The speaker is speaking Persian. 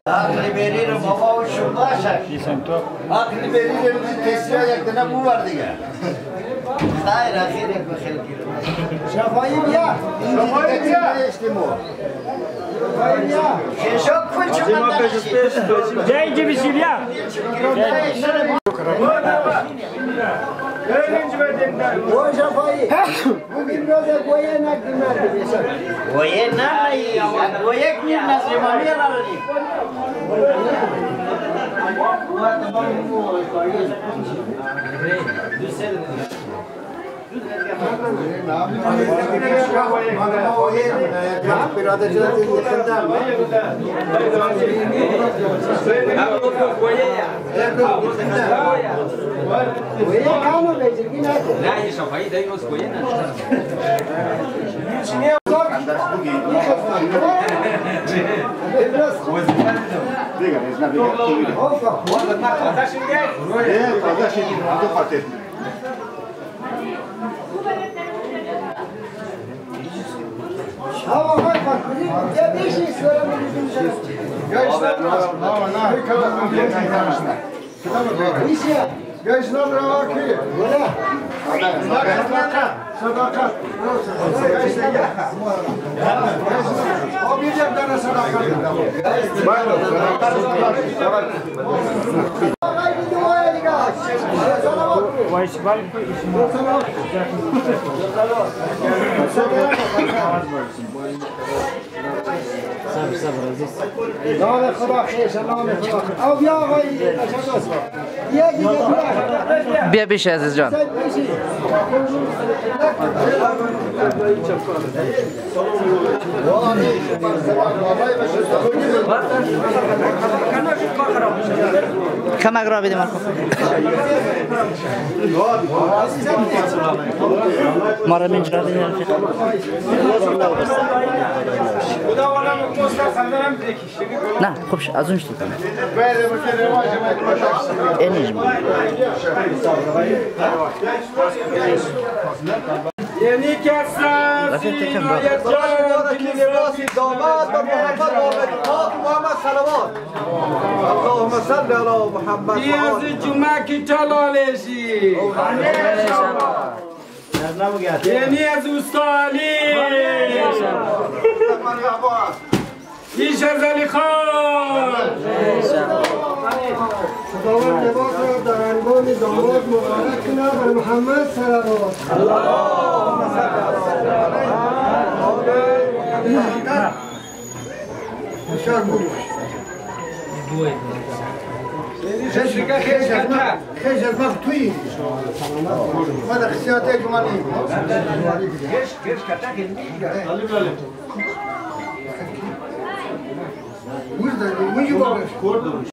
Aklı veririm baba o şurada aşağı. Aklı veririm tesir ayaklarına bu var diye. Hayır ahir ekme xelkir. Şafayım ya. Şafayım ya. Şafayım ya. Şok kul çıkanlar. Jai gibi silya. O şafayı. Bugün böyle koyan aklılar diyecek. Oye nay, oye ki nasıl yalan Ama bak ya bir şey söylemedim sana. Gençler bırak ki. Sadakat. O bir tane sadakat. نام خدا خیش نام خدا او بیا آقای تشکر بیا دیگه بیا بیش عزیز جان کمک را بدیم ما را منج را بدیم نه خوبش از اونش تو کنم اینیش یعنی کسان سینایت جان کلیراسی داماد و محمد محمد صلوات اللهم صل علی محمد بیاز جمعه کی تلالشی یعنی از اوستالی پیش از علی خان خداوند لباس را در انگام داماد مبارک کنه بر محمد صلوات اللهم صل خیش از وقت توی ماذا خسياتك مالي خيش كتاك ورده ويجي بابا كوردوش